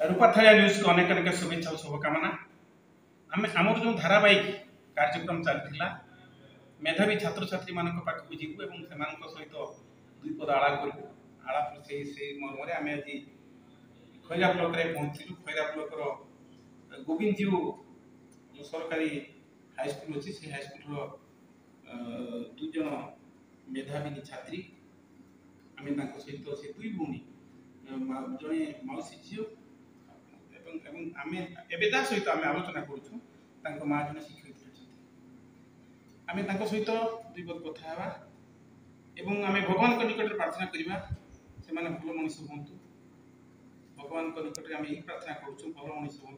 रूपाथाया news को अनेक अनेक शुभेच्छा और शुभकामना। आम आमर जो धारावाहिक कार्यक्रम चलता मेधावी छात्र छात्री मान पाखक जीवु सहित दुई पद आलाप करूँ। आलाप से मर्म आम आज खैरा ब्लक में पहुँचलु। खैरा ब्लक गोविंद जीव सरकारी हाईस्कल अच्छी से हाईस्कल दुज मेधावी छात्री आम सहित से दुई भौणी जड़े मौसी झील सहित आम आलोचना करूँ माँ जन शिक्षयित्री अच्छा आम सहित दुई पद कथा आम भगवान निकट प्रार्थना करवा से भल मनीष हूँ। भगवान निकट आम यही प्रार्थना करूँ भल मनीष हूँ।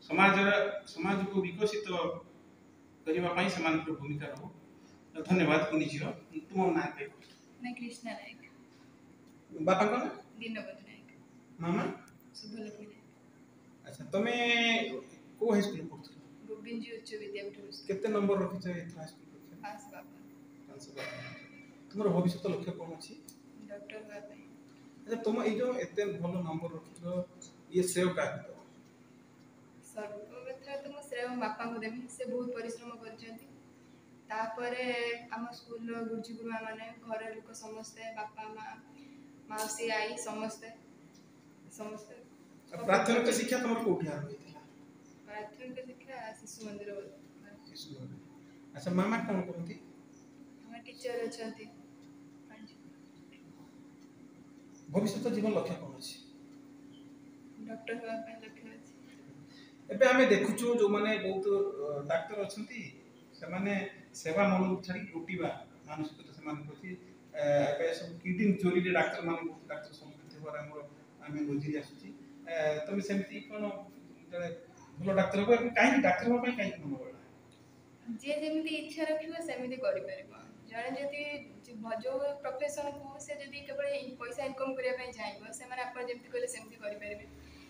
समाज को विकसित करने से भूमिका रो। धन्यवाद कुनी झील। तुम ना कृष्णा नायक बापा को दीनबंधु नायक मामा शुभलक्ष्मी नायक। अच्छा तुमे को हाई स्कूल पढ़थु? गोविंद जी उच्च विद्यापीठ। केते नंबर रखिछ एथरा हाई स्कूल परीक्षा? 552। तुमर भविष्य लक्ष्य कोन अछि? डॉक्टर होगा पे। अच्छा तुम ए जो एते भलो नंबर रखिछ ये श्रेय का दो? सर्वप्रथम तो मो श्रेय बापा को देमी। से बहुत परिश्रम करछंती। तापरे आम स्कूल गुरुजी गुरुमा माने घर लोक समस्ते बापा माँ मौसी आई समस्ते समस्ते। प्राथमिक शिक्षा तुम कोठी आरंभ होइतिला? प्राथमिक शिक्षा शिशु मंदिर। शिशु मंदिर। अच्छा मामा कोन करंती? हम टीचर अछंती। भविष्य जीवन लक्ष्य कोन अछि? डॉक्टर होगा पे लक्ष्य अछि। एबे हमें देखुछु जो माने बहुत डाक्टर अछंती से माने सेवा मन छाड़ी लुटिबा मानसिकता से मान प्रति एबे सब किडनी चोरी रे डाक्टर मान बहुत डाक्टर संस्कृति पर हमर आमे नजरी आसुची। तमे सेमती कोन जड़े भलो डाक्टर हो काहे डाक्टर हो काहे मन होला? जे जेमिति इच्छा रखिबो सेमिति करि परिबो। जणे जति जो प्रोफेशन को से जति केवल पैसा इनकम करिया पय चाहबो से माने आपण जेमिति कहले सेमिति करि परिबे।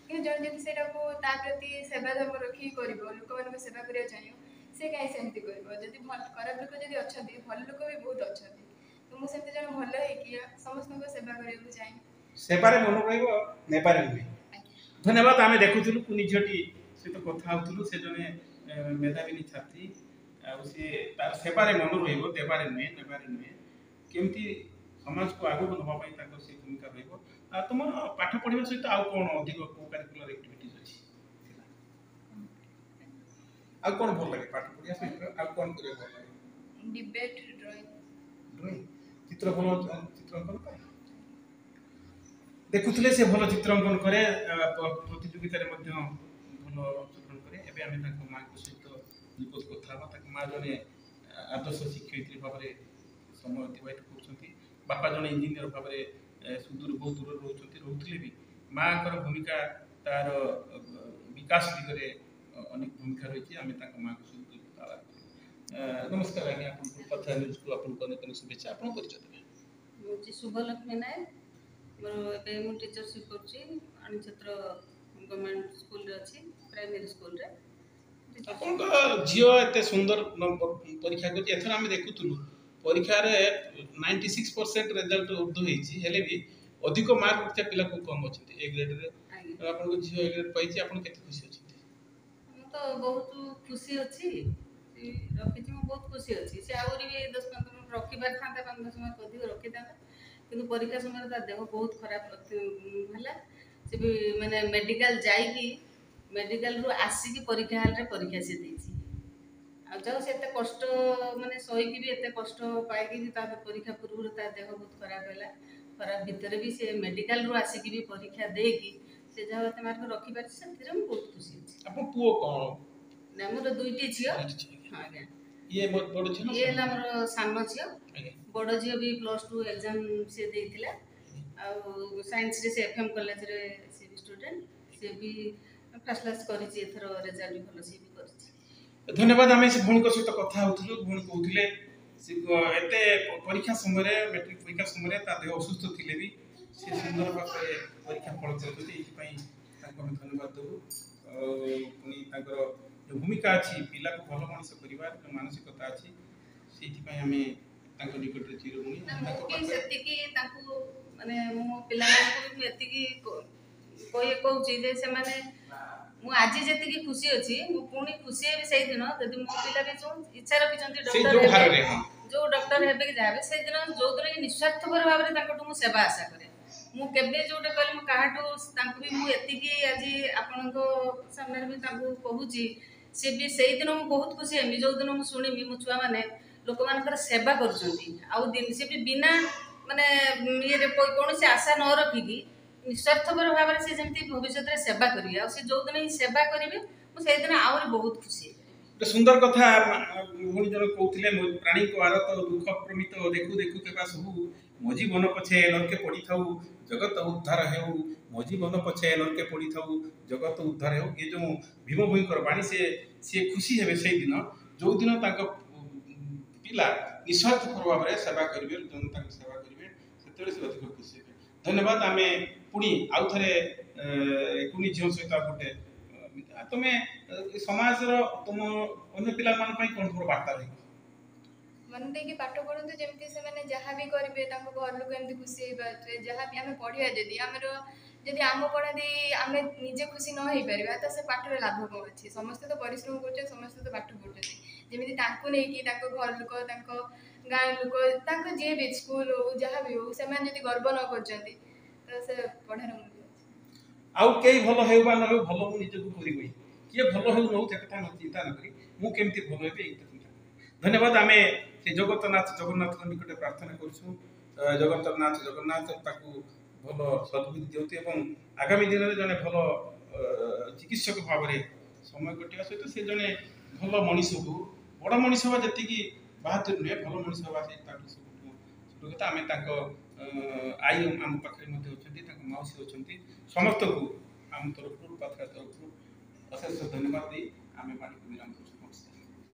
कि जणे जति सेटा को ता प्रति सेवा धर्म रखी करिवो लोक मान सेवा करिया चाहियो से काहे सेमिति करिवो। जति खराब लोक जति अछंती भल लोक भी बहुत अछंती। तो मु सेमिति जण भल है कि समस्त को सेवा करिया को चाहि। सेवारे मन रहइबो नेपारे नुहे। धन्यवाद। आमे देखुथुलु कुनी झटी से तो कथा होथुलु से जने मेधावी छात्री से तार सेवारे मन रहइबो देवारे नुहे नेबारे नुहे केमती समाज को आगु नबा पई ताको से भूमिका रहइबो। तुम पाठ पढ़िबा सहित आउ कोन अधिक को करिकुलर एक्टिविटीज अछि? आ कोन भल लागे पाठ पढ़िया सहित आ कोन करे भल लागे? डिबेट ड्राइंग ड्राइंग चित्र भल चित्र अंकन करे देखुथले से भल चित्र अंकन करे प्रतियोगिता रे मध्य भल अंशग्रहण करे। एबे आमे ताको मां को सहित निपज कथा बा ताको मां जने आदर्श शिक्षयित्री भाबरे समय अतिबाहित करछंती। बापा जने इंजीनियर भाबरे सुदूर बहुत दूर रहउथले भी मां कर भूमिका तार विकास दिगरे अनेक भूमिका रही। आम माँ को सहित नमस्कार आज्ञा कथा न्यूज को आपको शुभेच्छा। आप परिचय देवे? मुझे शुभलक्ष्मी नायक मोर टीचरशिप कर क्षेत्र गवर्नमेंट स्कूल अच्छी प्राइमरी स्कूल रे। अपन झियो एते सुंदर परीक्षा करछि। एथर हम देखुतलु परीक्षा रे 96% रिजल्ट उर्दू हेछि हेले भी अधिक मार्क रखिया पिला को कम अछि ए ग्रेड रे। आपन को झियो ए ग्रेड पाइछि आपन केते खुशी अछि? तो बहुत खुशी अच्छी रखी बहुत खुशी अच्छी से आहरी भी 10-15 मिनट रखी पार था 5-10 मिनट अधिक रखी था कि परीक्षा समय तार देह बहुत खराब है। से भी मैंने मेडिकल जाइकी मेडिकल रू आसिकी परीक्षा हॉल रे परीक्षा से देछि। आ जाओ से एते कष्ट माने सहीकी भी एते कष्ट पाइकी भी ता परीक्षा पूर्व ता देह बहुत खराब हैला। खराब भीतर भी से मेडिकल रू आसिकी भी परीक्षा देकी से जहाँ एते मार्क रखी पार से बहुत खुशी अछि। आपन पुओ कोन? ना मोर दुईटी झियो। हां आज्ञा ये बहुत बड़ झियो? ये ला मोर सानो झियो। बड़ झियो भी +2 एग्जाम से देथिला। आ साइंस रे से एफएम कॉलेज रे से भी स्टूडेंट से भी फर्स्ट क्लास करिछि। एथरो रिजल्ट भलो से भी करिछि। धन्यवाद। आमे से भूण को सहित कथा होथुलु भूण कहउथिले से एते परीक्षा समय रे मैट्रिक परीक्षा समय रे ता देह असुस्थ थिले भी से सुंदर भाबरे परीक्षा फल चलुछि। एहि पई ताको हम धन्यवाद देबु। पुनी ताकर जो भूमिका अछि पिला को भलो मनुष्य परिवार जो मानसिकता अछि सेति पई हमें ताको निकट रे चिरऋणी। ताको सेति की ताको माने मो पिला को एति की କହୁଛି ଯେ ସେମାନେ ମୁଁ ଆଜି ଯେତିକି ଖୁସି ଅଛି ମୁଁ ପୁଣି ଖୁସି ହେବି ସେଇଦିନ ଯଦି ମୋ ପିଲା ବି ଯୋଉ ଇଚ୍ଛା ରଖିଛନ୍ତି ସେଇ ଡକ୍ଟର ଯୋଉ ହେବେ, ହାରରେ ହଁ ଯୋଉ ଡକ୍ଟର ହେବେ କି ଯାହା ହେବେ ସେଇଦିନ ଯୋଉଦିନ କି ନିଃସ୍ୱାର୍ଥପର ଭାବରେ ତାଙ୍କଠୁ ମୁଁ ସେବା ଆଶା କରେ। ମୁଁ କେବେ ଯୋଉଟା କହିଲି ମୁଁ କାହାଠୁ ତାଙ୍କୁ ବି ମୁଁ ଏତିକି ଆଜି ଆପଣଙ୍କ ସାମ୍ନାରେ ବି ତାଙ୍କୁ କହୁଛି, ସେ ବି ସେଇଦିନ ମୁଁ ବହୁତ ଖୁସି ହେବି ଯୋଉଦିନ ମୁଁ ଶୁଣିବି ମୋ ଛୁଆମାନେ ଲୋକମାନଙ୍କର ସେବା କରୁଛନ୍ତି। ଆଉ ସେ ବି ବିନା ମାନେ ଇଏରେ କୌଣସି ଆଶା ନ ରଖିକି ନିଃସ୍ୱାର୍ଥପର ଭାବରେ ସେ ଯେମିତି ଭବିଷ୍ୟତରେ ସେବା କରିବେ। ଆଉ ସେ ଯୋଉଦିନ ହିଁ ସେବା କରିବେ ମୁଁ ସେଇଦିନ ଆହୁରି ବହୁତ ଖୁସି ହେବି। ଗୋଟେ ସୁନ୍ଦର କଥା ଭଉଣୀ ଜଣେ କହୁଥିଲେ, ପ୍ରାଣୀଙ୍କ ଆରତ ଦୁଃଖ ପ୍ରମିତ ଦେଖୁ ଦେଖୁ କେବା ସବୁ ମୋ ଜୀବନ ପଛେ ନର୍କେ ପଡ଼ିଥାଉ ଜଗତ ଉଦ୍ଧାର ହେଉ, ମୋ ଜୀବନ ପଛେ ନର୍କେ ପଡ଼ିଥାଉ ଜଗତ ଉଦ୍ଧାର ହେଉ। ଏ ଯେଉଁ ଭୀମ ଭୋଇଙ୍କର ବାଣୀ ସିଏ ଖୁସି ହେବେ ସେଇଦିନ ଯୋଉଦିନ ତାଙ୍କ ପିଲା ନିଃସ୍ୱାର୍ଥପର ଭାବରେ ସେବା କରିବେ, ଜନତାଙ୍କ ସେବା କରିବେ, ସେତେବେଳେ ସେ ଅଧିକ ଖୁସି ହେବେ। ଧନ୍ୟବାଦ। ଆମେ ପୁଣି ଆଉ ଥରେ କୁନି ଝିଅ ସହିତ ଗୋଟେ ତମେ ସମାଜର ତୁମ ଅନ୍ୟ ପିଲାମାନଙ୍କ ପାଇଁ କ'ଣ ତୁମର ବାର୍ତ୍ତା ରହିବ? ମନ ଦେଇକି ପାଠ ପଢନ୍ତୁ, ଯେମିତି ସେମାନେ ଯାହା ବି କରିବେ ତାଙ୍କ ଘର ଲୋକ ଏମିତି ଖୁସି ହେଇପାରୁଥିବେ। ଯାହା ବି ଆମେ ପଢିବା ଯଦି ଆମ ପଢା ଦେଇ ଆମେ ନିଜେ ଖୁସି ନ ହେଇପାରିବା ତ ସେ ପାଠରେ ଲାଭ କ'ଣ ଅଛି? ସମସ୍ତେ ତ ପରିଶ୍ରମ କରୁଛନ୍ତି, ସମସ୍ତେ ତ ପାଠ ପଢୁଛନ୍ତି। ଯେମିତି ତାଙ୍କୁ ନେଇକି ତାଙ୍କ ଘର ଲୋକ, ତାଙ୍କ ଗାଁ ଲୋକ, ତାଙ୍କ ଯିଏ ବି ସ୍କୁଲ ହଉ ଯାହା ବି ହଉ ସେମାନେ ଯଦି ଗର୍ବ ନ କରୁଛନ୍ତି ତ ସେ ପଢାର ମୂଲ୍ୟ ଅଛି। ଆଉ କେହି ଭଲ ହେଉ ବା ନ ହେଉ ଭଲ ମୁଁ ନିଜକୁ କରିବି, କିଏ ଭଲ ହେଉ ନ ହେଉ ସେ କଥା ଚିନ୍ତା ନ କରି ମୁଁ କେମିତି ଭଲ ହେବି ଏଇ କଥା ଚିନ୍ତା କরি। ଧନ୍ୟବାଦ। ଆମେ ସେ ଜଗନ୍ନାଥଙ୍କ ନିକଟରେ ପ୍ରାର୍ଥନା କରୁଛୁ, ଜଗନ୍ନାଥ ତାକୁ ଭଲ ସଦ୍ବୁଦ୍ଧି ଦିଅନ୍ତୁ ଏବଂ ଆଗାମୀ ଦିନରେ ଜଣେ ଭଲ ଚିକିତ୍ସକ ଭାବରେ ସମୟ କଟିବା ସହିତ ସେ ଜଣେ ଭଲ ମଣିଷ ହଉ। ବଡ଼ ମଣିଷ ହେବା ଯେତିକି ବାହାଦୁର ନୁହେଁ, ଭଲ ମଣିଷ ହେବା ସେ ତାଠୁ ସବୁଠୁ ଛୋଟ କଥା। ଆମେ ତାଙ୍କ ଆଈ ଆମ ପାଖରେ ମଧ୍ୟ ଅଛନ୍ତି, ତାଙ୍କ ମାଉସୀ ଅଛନ୍ତି, ସମସ୍ତଙ୍କୁ ଆମ ତରଫରୁ ପାତ୍ର ତରଫରୁ ଅଶେଷ ଧନ୍ୟବାଦ ଦେଇ ଆମେ